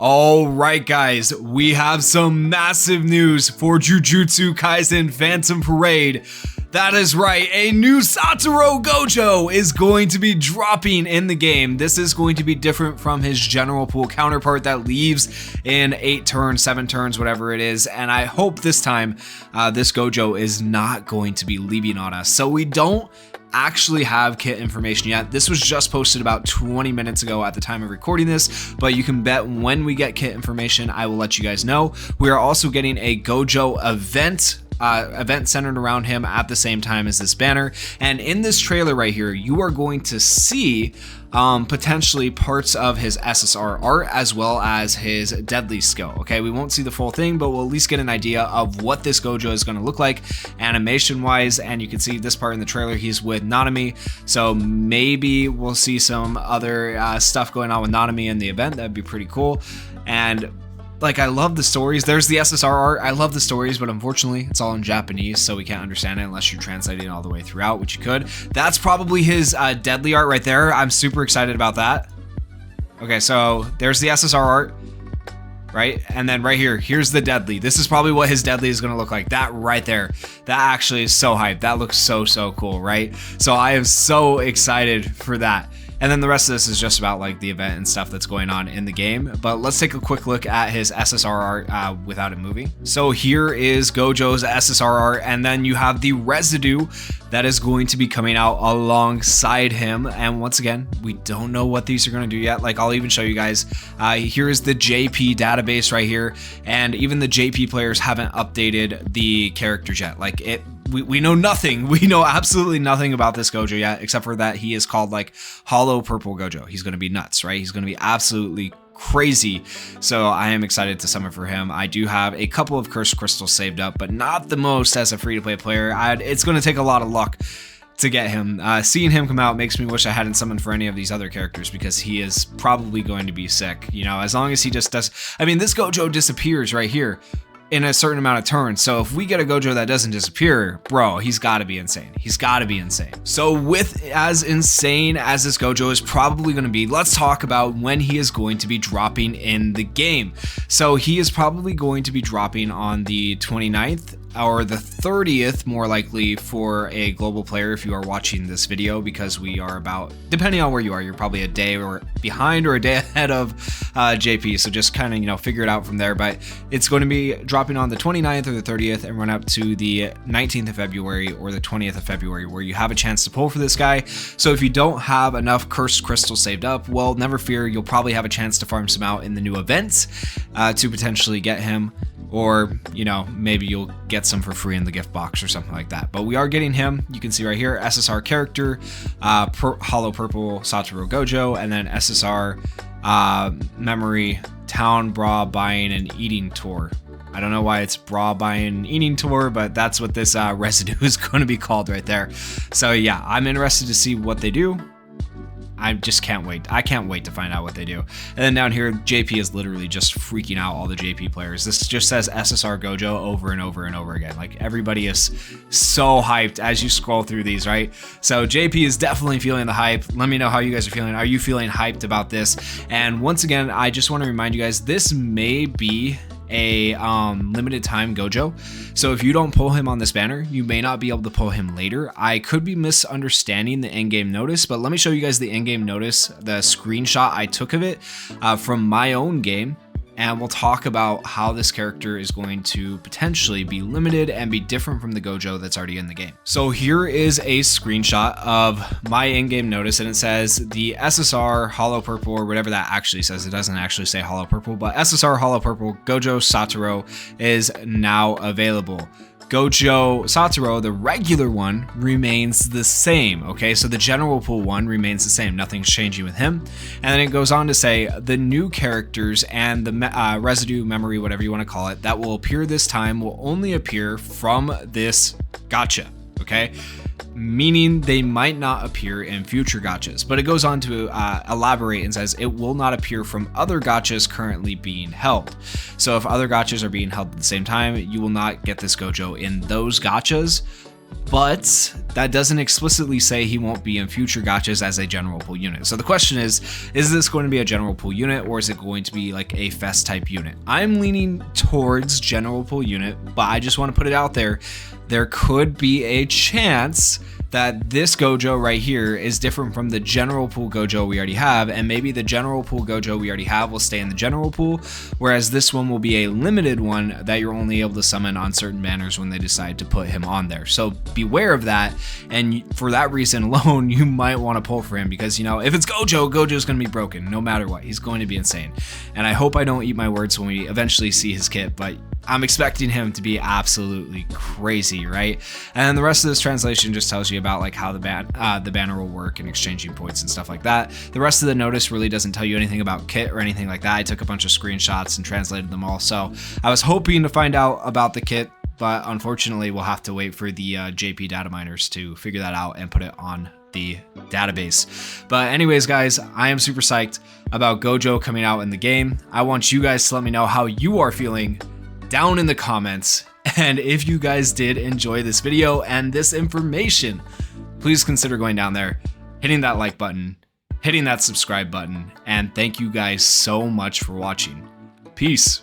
Alright guys, we have some massive news for Jujutsu Kaisen Phantom Parade. That is right, a new Satoru Gojo is going to be dropping in the game. This is going to be different from his general pool counterpart that leaves in 8 turns, 7 turns, whatever it is. And I hope this time this Gojo is not going to be leaving on us. So we don't actually have kit information yet. This was just posted about 20 minutes ago at the time of recording this, but you can bet when we get kit information, I will let you guys know. We are also getting a Gojo event centered around him at the same time as this banner. And in this trailer right here, you are going to see potentially parts of his SSR art as well as his deadly skill. Okay, we won't see the full thing, but we'll at least get an idea of what this Gojo is going to look like animation wise. And you can see this part in the trailer, he's with Nanami, so maybe we'll see some other stuff going on with Nanami in the event. That'd be pretty cool. And like, I love the stories. There's the SSR art. I love the stories, but unfortunately it's all in Japanese, so we can't understand it unless you're translating it all the way throughout, which you could. That's probably his deadly art right there. I'm super excited about that. Okay, so there's the SSR art, right? And then right here, here's the deadly. This is probably what his deadly is going to look like. That right there. That actually is so hyped. That looks so cool, right? So I am so excited for that. And then the rest of this is just about like the event and stuff that's going on in the game. But let's take a quick look at his SSR art without it moving. So here is Gojo's SSR art, and then you have the residue that is going to be coming out alongside him. And once again, we don't know what these are going to do yet. Like, I'll even show you guys. Here is the JP database right here. And even the JP players haven't updated the characters yet. Like, we know nothing. We know absolutely nothing about this Gojo yet, except for that he is called like Hollow Purple Gojo. He's going to be nuts, right? He's going to be absolutely crazy. So I am excited to summon for him. I do have a couple of cursed crystals saved up, but not the most as a free-to-play player. It's going to take a lot of luck to get him. Seeing him come out makes me wish I hadn't summoned for any of these other characters, because he is probably going to be sick. You know, as long as he just does. I mean, this Gojo disappears right here in a certain amount of turns. So if we get a Gojo that doesn't disappear, bro, he's got to be insane. He's got to be insane. So with as insane as this Gojo is probably going to be, let's talk about when he is going to be dropping in the game. So he is probably going to be dropping on the 29th or the 30th, more likely, for a global player if you are watching this video, because we are about, depending on where you are, you're probably a day or behind or a day ahead of JP, so just kind of, you know, figure it out from there. But it's going to be dropping on the 29th or the 30th and run up to the 19th of February or the 20th of February, where you have a chance to pull for this guy. So if you don't have enough cursed crystals saved up, well, never fear, you'll probably have a chance to farm some out in the new events to potentially get him. Or, you know, maybe you'll get some for free in the gift box or something like that. But we are getting him. You can see right here, SSR character, Hollow Purple Satoru Gojo, and then SSR memory, town bra buying and eating tour. I don't know why it's bra buying and eating tour, but that's what this residue is going to be called right there. So yeah, I'm interested to see what they do. I just can't wait. I can't wait to find out what they do. And then down here, JP is literally just freaking out all the JP players. This just says SSR Gojo over and over and over again. Like, everybody is so hyped as you scroll through these, right? So JP is definitely feeling the hype. Let me know how you guys are feeling. Are you feeling hyped about this? And once again, I just want to remind you guys, this may be a limited time Gojo, so if you don't pull him on this banner, you may not be able to pull him later. I could be misunderstanding the in-game notice, but let me show you guys the in-game notice, the screenshot I took of it from my own game, and we'll talk about how this character is going to potentially be limited and be different from the Gojo that's already in the game. So here is a screenshot of my in-game notice, and it says the SSR Hollow Purple, or whatever that actually says. It doesn't actually say Hollow Purple, but SSR Hollow Purple Gojo Satoru is now available. Gojo Satoru, the regular one, remains the same. Okay, so the general pool one remains the same. Nothing's changing with him. And then it goes on to say the new characters and the residue memory, whatever you want to call it, that will appear this time will only appear from this gacha. Okay, meaning they might not appear in future gachas, but it goes on to elaborate and says it will not appear from other gachas currently being held. So if other gachas are being held at the same time, you will not get this Gojo in those gachas. but that doesn't explicitly say he won't be in future gachas as a general pull unit. So the question is this going to be a general pull unit, or is it going to be like a fest type unit? I'm leaning towards general pull unit, but I just want to put it out there. There could be a chance that this Gojo right here is different from the general pool Gojo we already have, and maybe the general pool Gojo we already have will stay in the general pool, whereas this one will be a limited one that you're only able to summon on certain banners when they decide to put him on there. So beware of that, and for that reason alone, you might want to pull for him, because, you know, if it's Gojo, Gojo's going to be broken no matter what. He's going to be insane, and I hope I don't eat my words when we eventually see his kit, but I'm expecting him to be absolutely crazy, right? And the rest of this translation just tells you about like how the banner will work and exchanging points and stuff like that. The rest of the notice really doesn't tell you anything about kit or anything like that. I took a bunch of screenshots and translated them all, so I was hoping to find out about the kit, but unfortunately we'll have to wait for the JP data miners to figure that out and put it on the database. But anyways, guys, I am super psyched about Gojo coming out in the game. I want you guys to let me know how you are feeling down in the comments, and if you guys did enjoy this video and this information, please consider going down there, hitting that like button, hitting that subscribe button, and thank you guys so much for watching. Peace.